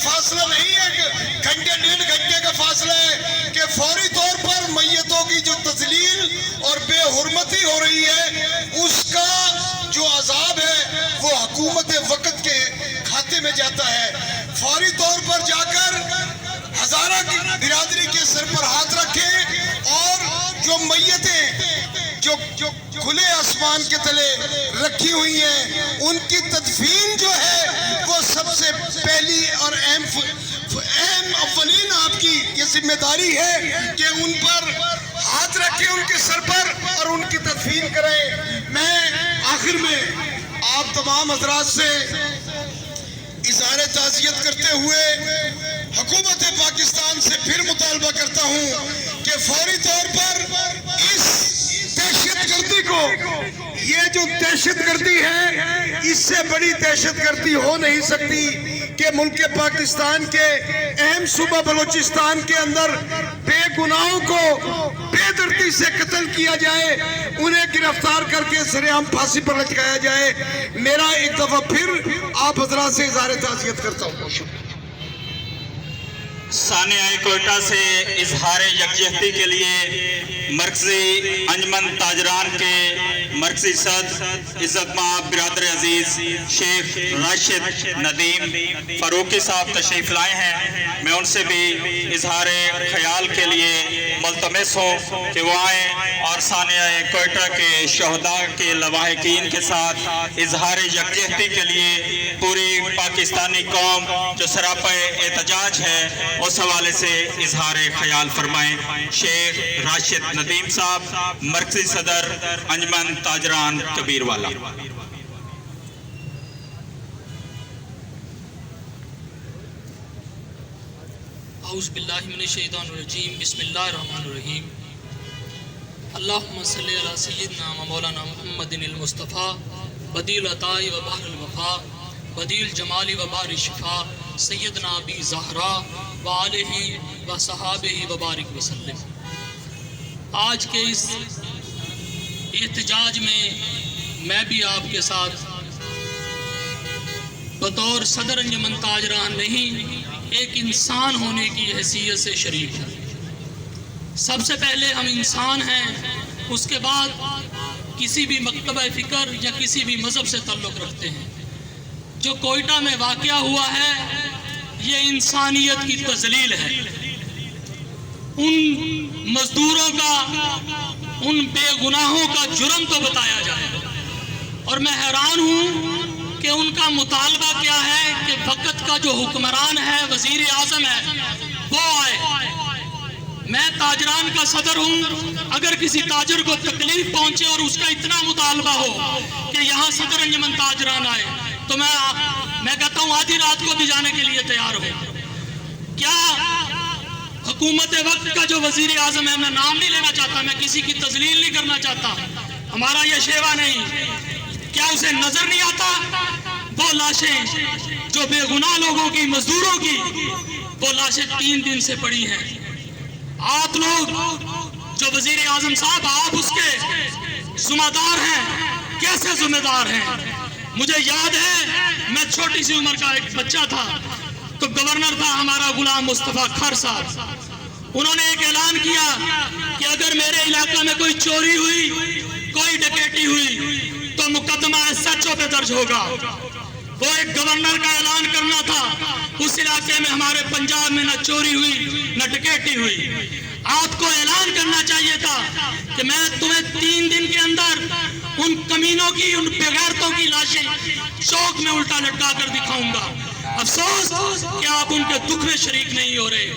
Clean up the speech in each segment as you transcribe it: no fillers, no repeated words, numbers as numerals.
فاصلہ نہیں ہے کہ گھنٹے ڈیڑھ گھنٹے کا فاصلہ ہے کہ فوری طور پر میتوں کی جو تذلیل اور بے حرمتی ہو رہی ہے اس کا جو عذاب ہے وہ حکومت وقت کے کھاتے میں جاتا ہے. فوری طور پر جا کر ہزارہ کی برادری کے سر پر ہاتھ رکھیں اور جو میتیں جو کھلے آسمان کے تلے رکھی ہوئی ہیں ان کی تدفین جو ہے وہ سب سے پہلی اور اہم اولین آپ کی یہ ذمہ داری ہے کہ ان پر ہاتھ رکھیں ان کے سر پر اور ان کی تدفین کریں. میں آخر میں آپ تمام حضرات سے اظہار تعزیت کرتے ہوئے حکومت پاکستان سے پھر مطالبہ کرتا ہوں کہ فوری طور پر اس دہشت گردی کو، یہ جو دہشت گردی ہے اس سے بڑی دہشت گردی ہو نہیں سکتی کہ ملک پاکستان کے اہم صوبہ بلوچستان کے اندر بے گناہوں کو بے دردی سے قتل کیا جائے، انہیں گرفتار کر کے سر عام پھانسی پر لٹکایا جائے. میرا ایک دفعہ پھر آپ حضرات سے اظہار تعزیت کرتا ہوں. ثانیہ کوئٹہ سے اظہار یکجہتی کے لیے مرکزی انجمن تاجران کے مرکزی صدر عزت مآب برادر عزیز شیخ راشد ندیم فاروقی صاحب تشریف لائے ہیں. میں ان سے بھی اظہار خیال کے لیے ملتمس ہوں کہ وہ آئیں اور ثانیہ کوئٹہ کے شہداء کے لواحقین کے ساتھ اظہار یکجہتی کے لیے پوری پاکستانی قوم جو سراپا احتجاج ہے اس حوالے سے اظہار خیال فرمائیں. شیخ راشد ندیم صاحب مرکزی صدر انجمن تاجران کبیر والا. اعوذ باللہ من الشیطان الرجیم بسم اللہ الرحمن الرحیم. اللہم صلی علی سیدنا و مولانا محمد المصطفیٰ بدیل عطاء و بحر الوفا بدیل جمال و بار شفا سیدنا ابی زہرا و آلہ و صحابہ و بارک وسلم. آج کے اس احتجاج میں بھی آپ کے ساتھ بطور صدر انجمن تاجران نہیں ایک انسان ہونے کی حیثیت سے شریک ہوں. سب سے پہلے ہم انسان ہیں، اس کے بعد کسی بھی مکتبہ فکر یا کسی بھی مذہب سے تعلق رکھتے ہیں. جو کوئٹہ میں واقعہ ہوا ہے یہ انسانیت کی تذلیل ہے. ان مزدوروں کا، ان بے گناہوں کا جرم تو بتایا جائے. اور میں حیران ہوں کہ ان کا مطالبہ کیا ہے کہ وقت کا جو حکمران ہے، وزیر اعظم ہے، وہ آئے. میں تاجران کا صدر ہوں، اگر کسی تاجر کو تکلیف پہنچے اور اس کا اتنا مطالبہ ہو کہ یہاں صدر انجمن تاجران آئے تو میں کہتا ہوں آدھی رات کو بھی جانے کے لیے تیار ہوں. کیا حکومت وقت کا جو وزیر اعظم ہے، میں نام نہیں لینا چاہتا، میں کسی کی تذلیل نہیں کرنا چاہتا، ہمارا یہ شیوا نہیں، کیا اسے نظر نہیں آتا وہ لاشیں جو بے گناہ لوگوں کی، مزدوروں کی، وہ لاشیں 3 دن سے پڑی ہیں. آپ لوگ جو وزیر اعظم صاحب آپ اس کے ذمہ دار ہیں، کیسے ذمہ دار ہیں؟ مجھے یاد ہے میں چھوٹی سی عمر کا ایک بچہ تھا تو گورنر تھا ہمارا غلام مصطفیٰ کھر صاحب. انہوں نے ایک اعلان کیا کہ اگر میرے علاقہ میں کوئی چوری ہوئی، کوئی ڈکیٹی ہوئی تو مقدمہ SHO پہ درج ہوگا. وہ ایک گورنر کا اعلان کرنا تھا. اس علاقے میں ہمارے پنجاب میں نہ چوری ہوئی نہ ڈکیٹی ہوئی. آپ کو اعلان کرنا چاہیے تھا کہ میں تمہیں 3 دن کے اندر ان کمینوں کی، ان بغیرتوں کی لاشیں چوک میں الٹا لٹکا کر دکھاؤں گا. افسوس کہ آپ ان کے دکھ میں شریک نہیں ہو رہے.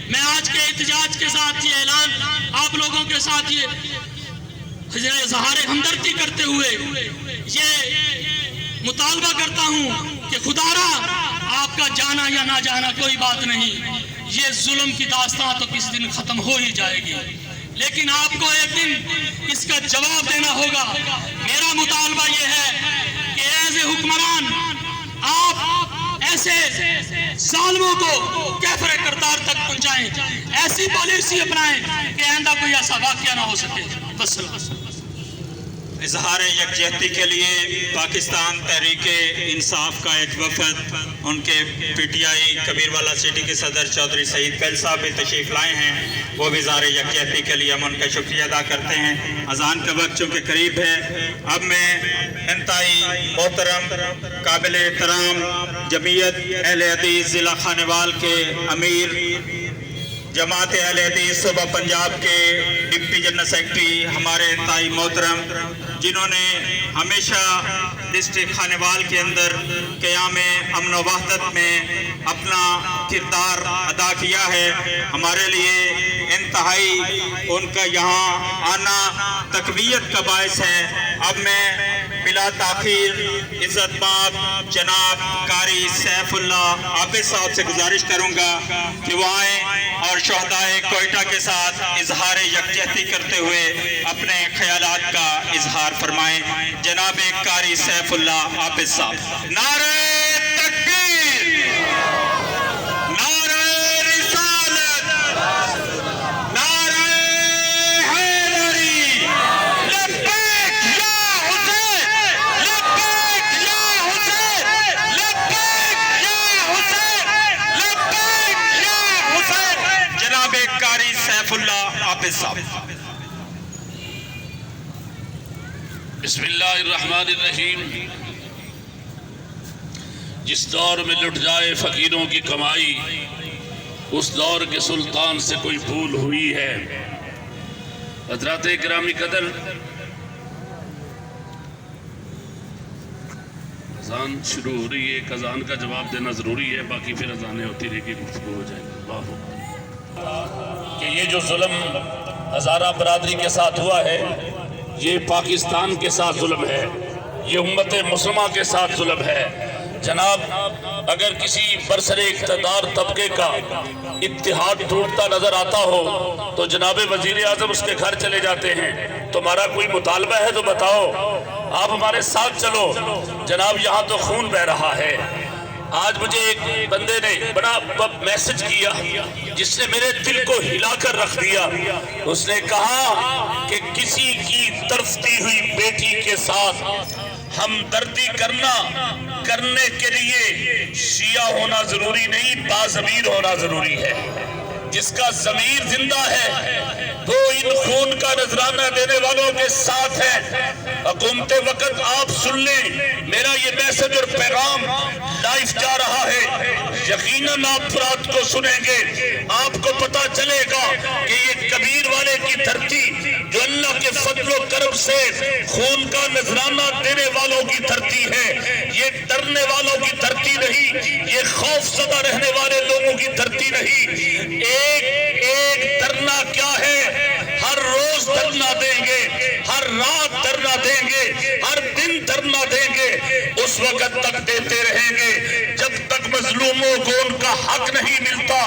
میں آج کے احتجاج کے ساتھ یہ اعلان آپ لوگوں کے ساتھ یہ اظہار ہمدردی کرتے ہوئے یہ مطالبہ کرتا ہوں کہ خدا را آپ کا جانا یا نہ جانا کوئی بات نہیں، یہ ظلم کی داستان تو کسی دن ختم ہو ہی جائے گی، لیکن آپ کو ایک دن اس کا جواب دینا ہوگا. میرا مطالبہ یہ ہے کہ ایز اے حکمران آپ ایسے ظالموں کو کیفر کردار تک پہنچائیں، ایسی پالیسی اپنائیں کہ آئندہ کوئی ایسا واقعہ نہ ہو سکے. بس اظہار یکجہتی کے لیے پاکستان تحریک انصاف کا ایک وفد ان کے پی ٹی آئی کبیر والا سٹی کے صدر چودھری سعید پہل صاحب بھی تشریف لائے ہیں، وہ بھی اظہار یکجہتی کے لیے ہم ان کا شکریہ ادا کرتے ہیں۔ اذان کا وقت چونکہ قریب ہے، اب میں انتہائی محترم قابل احترام جمعیت اہل حدیث ضلع خانیوال کے امیر، جماعت اہل حدیث صوبہ پنجاب کے ڈپٹی جنرل سیکرٹری ہمارے انتہائی محترم، جنہوں نے ہمیشہ ڈسٹرکٹ خانیوال کے اندر قیام امن و وحدت میں اپنا کردار ادا کیا ہے، ہمارے لیے انتہائی ان کا یہاں آنا تقویت کا باعث ہے۔ اب میں بلا تاخیر عزت مآب جناب قاری سیف اللہ عابد صاحب سے گزارش کروں گا کہ وہ آئیں اور شہدائے کوئٹہ کے ساتھ اظہار یکجہتی کرتے ہوئے اپنے خیالات کا اظہار فرمائیں۔ جناب قاری سیف اللہ عابد صاحب۔ نعرہ تکبیر، نعرہ رسالت، نعرہ حیدری، لبیک یا حسین، لبیک یا حسین، لبیک یا حسین، لبیک یا حسین۔ جناب قاری سیف اللہ عابد صاحب۔ بسم اللہ الرحمن الرحیم۔ جس دور میں لٹ جائے فقیروں کی کمائی، اس دور کے سلطان سے کوئی بھول ہوئی ہے۔ حضرات گرامی قدر، اذان شروع ہو رہی ہے، ایک اذان کا جواب دینا ضروری ہے، باقی پھر اذانیں ہوتی رہے گی، گفتگو ہو جائے گی۔ اللہ اکبر۔ کہ یہ جو ظلم ہزارہ برادری کے ساتھ ہوا ہے، یہ پاکستان کے ساتھ ظلم ہے، یہ امت مسلمہ کے ساتھ ظلم ہے۔ جناب، اگر کسی برسر اقتدار طبقے کا اتحاد ٹوٹتا نظر آتا ہو تو جناب وزیر اعظم اس کے گھر چلے جاتے ہیں۔ تمہارا کوئی مطالبہ ہے تو بتاؤ، آپ ہمارے ساتھ چلو۔ جناب، یہاں تو خون بہہ رہا ہے۔ آج مجھے ایک بندے نے بڑا میسج کیا جس نے میرے دل کو ہلا کر رکھ دیا۔ اس نے کہا کہ کسی کی ترفتی ہوئی بیٹی کے ساتھ ہمدردی کرنے کے لیے شیعہ ہونا ضروری نہیں، باضمیر ہونا ضروری ہے۔ جس کا ضمیر زندہ ہے وہ ان خون کا نذرانہ دینے والوں کے ساتھ ہے۔ حکومت وقت آپ سن لیں، میرا یہ میسج اور پیغام لائف جا رہا ہے، یقیناً آپ رات کو سنیں گے، آپ کو پتا چلے گا کہ یہ کبیر والے کی دھرتی جو اللہ کے فضل و کرم سے خون کا نذرانہ دینے والوں کی دھرتی ہے، یہ ڈرنے والوں کی دھرتی نہیں، یہ خوف زدہ رہنے والے لوگوں کی دھرتی نہیں۔ ایک دھرنا کیا ہے، ہر روز دھرنا دیں گے، ہر رات دھرنا دیں گے، ہر دن دھرنا دیں گے، اس وقت تک دیتے رہیں گے جب تک مظلوموں کو ان کا حق نہیں ملتا،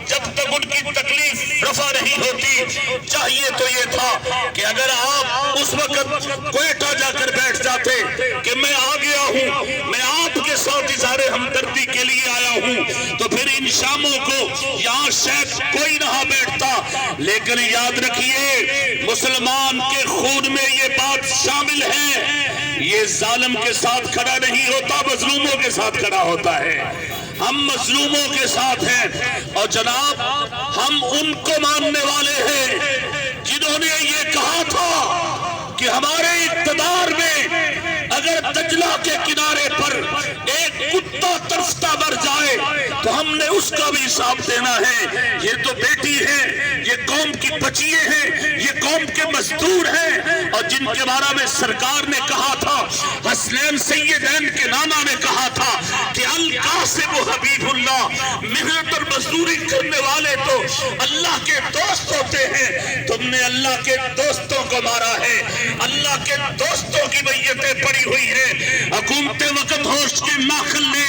جب تک ان کی تکلیف رفع نہیں ہوتی۔ چاہیے تو یہ تھا کہ اگر آپ اس وقت کوئٹہ جا کر بیٹھ جاتے کہ میں آ گیا ہوں، میں آپ کے ساتھ اظہار ہمدردی کے لیے آیا ہوں، تو پھر ان شاموں کو یہاں شاید کوئی نہ بیٹھتا۔ لیکن یاد رکھیے، مسلمان کے خون میں یہ بات شامل ہے، یہ ظالم کے ساتھ کھڑا نہیں ہوتا، مظلوموں کے ساتھ کھڑا ہوتا ہے۔ ہم مظلوموں کے ساتھ ہیں، اور جناب ہم ان کو ماننے والے ہیں جنہوں نے یہ کہا تھا کہ ہمارے اقتدار میں اگر دجلہ کے کنارے پر ایک کتا ترستا مر جائے تو ہم نے اس کا بھی حساب دینا ہے۔ یہ تو بیٹی ہے، یہ قوم کی بچیے ہیں، یہ قوم کے مزدور ہیں، اور جن کے بارے میں سرکار نے کہا تھا، حسنین سیدین کے نانا نے کہا تھا کہ القاسم حبیب اللہ، محنت اور مزدوری کرنے والے تو اللہ کے دوست ہوتے ہیں۔ تم نے اللہ کے دوستوں کو مارا ہے، اللہ کے دوستوں کی میتیں پڑی ہوئی ہیں۔ حکومت وقت ہوش کے ناخل نے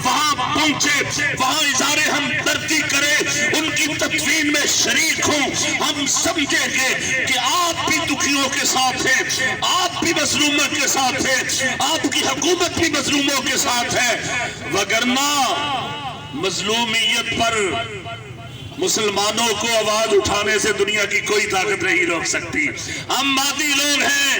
وہاں پہنچے، وہاں اظہار ہمدردی کرے، ان کی تدفین میں شریک ہوں۔ ہم سمجھیں گے کہ آپ بھی دکھیوں کے ساتھ ہیں، آپ بھی مظلوموں کے ساتھ ہیں، آپ کی حکومت بھی مظلوموں کے ساتھ ہے، وگرنہ مظلومیت پر مسلمانوں کو آواز اٹھانے سے دنیا کی کوئی طاقت نہیں روک سکتی۔ ہم مادی لوگ ہیں،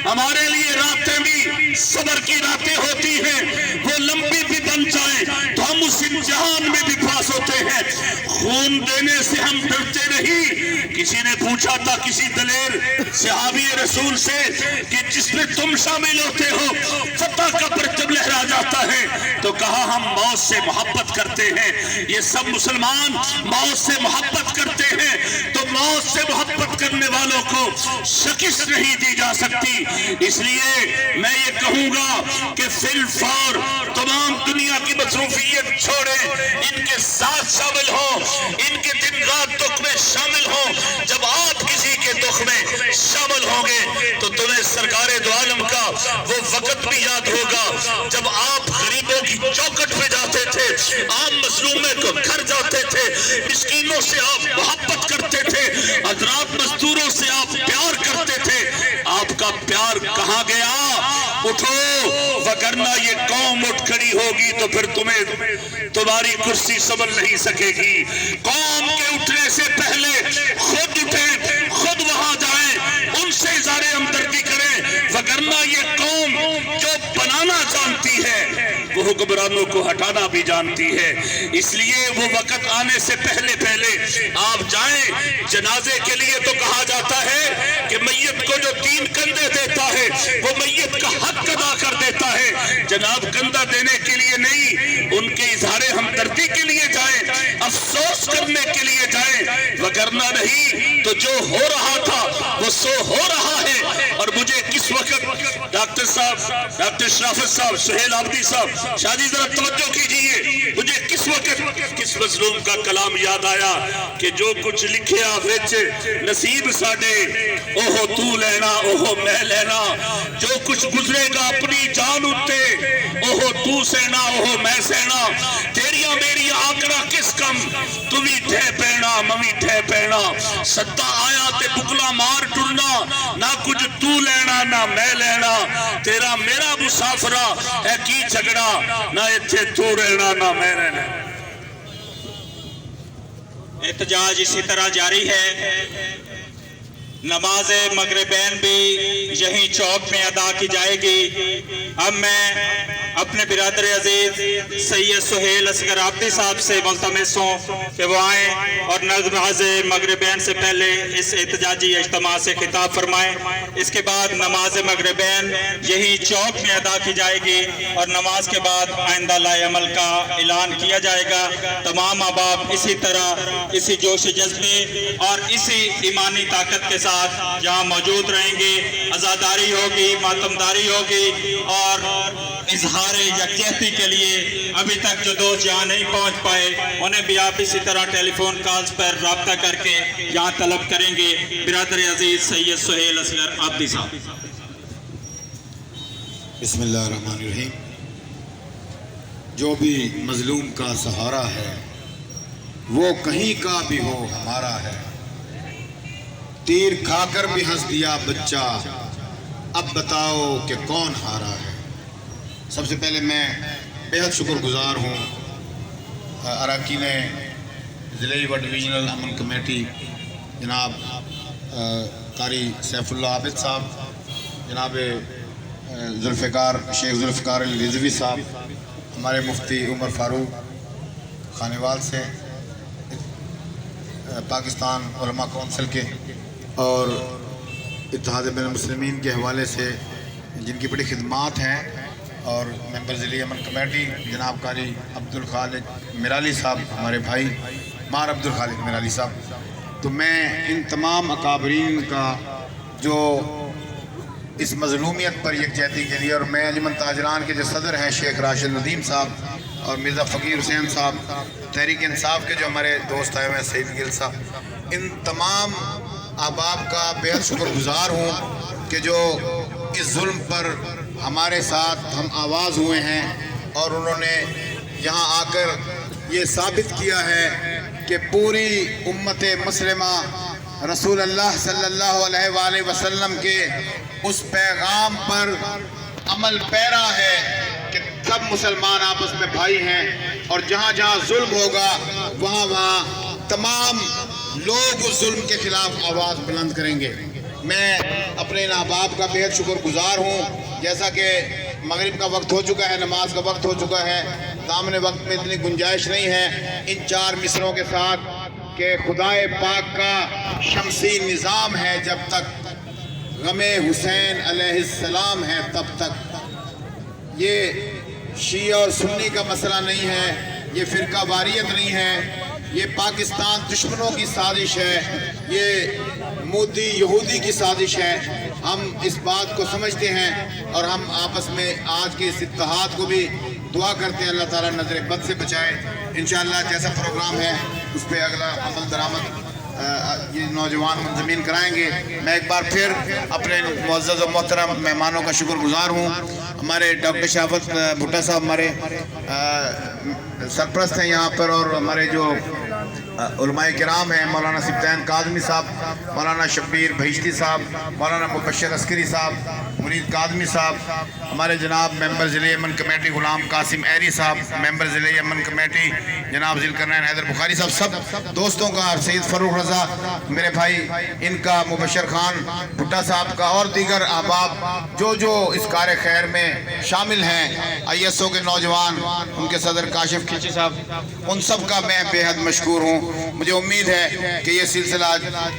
ہمارے لیے راتیں بھی صبر کی راتیں ہوتی ہیں، وہ لمبی بھی بن جائیں تو ہم اس امتحان میں بھی پاس ہوتے ہیں۔ خون دینے سے ہم ڈرتے نہیں۔ کسی نے پوچھا تھا کسی دلیر صحابی رسول سے کہ جس میں تم شامل ہوتے ہو فتح کا پرچم لہرا جاتا ہے، تو کہا ہم موت سے محبت کرتے ہیں۔ یہ سب مسلمان موت سے محبت کرتے ہیں، تو موت سے محبت کرنے والوں کو شکست نہیں دی جا سکتی۔ اس لیے میں یہ کہوں گا کہ فی الفور تمام دنیا کی مصروفیت چھوڑیں، ان کے ساتھ شامل ہوں، ان کے دن رات دکھ میں شامل ہوں۔ جب آپ کسی کے دکھ میں شامل ہوں گے تو تمہیں سرکار دو عالم کا وہ وقت بھی یاد ہوگا جب آپ غریبوں کی چوکٹ پہ جاتے تھے، عام مظلوموں کو گھر جاتے تھے، مسکینوں سے آپ محبت کرتے تھے، حضرات مزدوروں سے آپ پیار کرتے تھے۔ آپ کا پیار کہاں گیا؟ اٹھو، وگرنہ یہ قوم اٹھ کھڑی ہوگی تو پھر تمہاری کرسی سنبھل نہیں سکے گی۔ قوم کے اٹھنے سے پہلے خود اٹھیں، خود وہاں جائیں، ان سے اظہار ہمدردی کریں، وگرنہ یہ قوم جو بنانا جانتی ہے وہ حکمرانوں کو ہٹانا بھی جانتی ہے۔ اس لیے وہ وقت آنے سے پہلے آپ جائیں۔ جنازے کے لیے تو کہا جاتا ہے کہ میت کو جو 3 کندھے دیتا ہے وہ میت کا حق ادا کر دیتا ہے۔ جناب کندھا دینے کے لیے نہیں، ان کے اظہار ہمدردی کے لیے جائیں، افسوس کرنے کے لیے جائیں، وگرنہ نہیں تو جو ہو رہا تھا وہ سو ہو رہا ہے۔ اور مجھے کس وقت ڈاکٹر صاحب، ڈاکٹر شرافت صاحب، سہیل عابدی صاحب، شادی ذرا توجہ کیجئے، مجھے کس وقت کس مظلوم کا کلام یاد آیا کہ جو کچھ لکھیا وچ نصیب ساڈے اوہو تو لینا اوہو میں لینا، جو کچھ گزرے گا اپنی جان اتے اوہو تو سہنا اوہو میں سہنا، تیریاں میری آکڑا کس کم، تو بھی ٹھے پینا ممی ٹھے پینا، سدا آیا تے بکلا مار ٹرنا، نہ کچھ تو لینا نہ میں لینا، تیرا میرا مسافرہ ہے کی جھگڑا، نہ اتھے تو رہنا نہ میں رہنا۔ احتجاج اسی طرح جاری ہے۔ نماز مغربین بھی یہیں چوک میں ادا کی جائے گی۔ اب میں اپنے برادر عزیز سید سہیل اصغر عابدی صاحب سے ملتمس ہوں کہ وہ آئیں اور نماز مغربین سے پہلے اس احتجاجی اجتماع سے خطاب فرمائیں۔ اس کے بعد نماز مغربین یہی چوک میں ادا کی جائے گی اور نماز کے بعد آئندہ لائے عمل کا اعلان کیا جائے گا۔ تمام احباب اسی طرح اسی جوش جذبے اور اسی ایمانی طاقت کے ساتھ یہاں موجود رہیں گے۔ عزاداری ہوگی، ماتمداری ہوگی اور اظہار یکجہتی کے لیے ابھی تک جو دوست یہاں نہیں پہنچ پائے انہیں بھی آپ اسی طرح ٹیلی فون کالز پر رابطہ کر کے یہاں طلب کریں گے۔ برادر عزیز سید سہیل اصغر عابدی صاحب۔ بسم اللہ الرحمن الرحیم۔ جو بھی مظلوم کا سہارا ہے وہ کہیں کا بھی ہو ہمارا ہے، تیر کھا کر بھی ہنس دیا بچہ، اب بتاؤ کہ کون ہارا ہے۔ سب سے پہلے میں بہت شکر گزار ہوں اراکین ضلعی و ڈویژنل امن کمیٹی جناب قاری سیف اللہ عابد صاحب، جناب شیخ ذوالفقار علی رضوی صاحب، ہمارے مفتی عمر فاروق خانیوال سے، پاکستان علماء کونسل کے اور اتحاد بین المسلمین کے حوالے سے جن کی بڑی خدمات ہیں، اور ممبر ضلعی امن کمیٹی جناب قاری عبدالخالق میرالی صاحب، ہمارے بھائی مار عبدالخالق میرالی صاحب۔ تو میں ان تمام اکابرین کا جو اس مظلومیت پر یکجہتی کے لیے، اور میں انجمن تاجران کے جو صدر ہیں شیخ راشد ندیم صاحب اور مرزا فقیر حسین صاحب، تحریک انصاف کے جو ہمارے دوست آئے ہوئے ہیں سعید گل صاحب، ان تمام احباب کا بہت شکر گزار ہوں کہ جو اس ظلم پر ہمارے ساتھ ہم آواز ہوئے ہیں اور انہوں نے یہاں آ کر یہ ثابت کیا ہے کہ پوری امت مسلمہ رسول اللہ صلی اللہ علیہ وآلہ وسلم کے اس پیغام پر عمل پیرا ہے کہ سب مسلمان آپس میں بھائی ہیں، اور جہاں جہاں ظلم ہوگا وہاں وہاں تمام لوگ اس ظلم کے خلاف آواز بلند کریں گے۔ میں اپنے ان احباب کا بہت شکر گزار ہوں. جیسا کہ مغرب کا وقت ہو چکا ہے, نماز کا وقت ہو چکا ہے, دامن وقت میں اتنی گنجائش نہیں ہے ان 4 مصروں کے ساتھ کہ خدائے پاک کا شمسی نظام ہے جب تک, غم حسین علیہ السلام ہے تب تک. یہ شیعہ اور سنی کا مسئلہ نہیں ہے, یہ فرقہ واریت نہیں ہے, یہ پاکستان دشمنوں کی سازش ہے, یہ مودی یہودی کی سازش ہے. ہم اس بات کو سمجھتے ہیں اور ہم آپس میں آج کے اس اتحاد کو بھی دعا کرتے ہیں اللہ تعالیٰ نظر بد سے بچائے. انشاءاللہ جیسا پروگرام ہے اس پہ اگلا عمل درآمد یہ نوجوان منظمین کرائیں گے. میں ایک بار پھر اپنے معزز و محترم مہمانوں کا شکر گزار ہوں. ہمارے ڈاکٹر شہابت بھٹا صاحب ہمارے سرپرست ہیں یہاں پر, اور ہمارے جو علماء کرام ہیں, مولانا سبطین کاظمی صاحب, مولانا شبیر بہشتی صاحب, مولانا مبشر عسکری صاحب, مرید کاظمی صاحب, ہمارے جناب ممبر ضلع امن کمیٹی غلام قاسم ایری صاحب, ممبر ضلع امن کمیٹی جناب ذوالقرنین حیدر بخاری صاحب, سب دوستوں کا, سید فروخ رضا میرے بھائی ان کا, مبشر خان بھٹا صاحب کا, اور دیگر احباب جو اس کار خیر میں شامل ہیں, آئی ایس او کے نوجوان, ان کے صدر کاشف کھچی صاحب, ان سب کا میں بے حد مشکور ہوں. مجھے امید ہے کہ یہ سلسلہ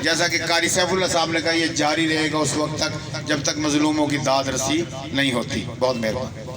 جیسا کہ قاری سیف اللہ صاحب نے کہا یہ جاری رہے گا اس وقت تک جب تک مظلوموں کی داد رسی نہیں ہوتی. بہت مہربانی.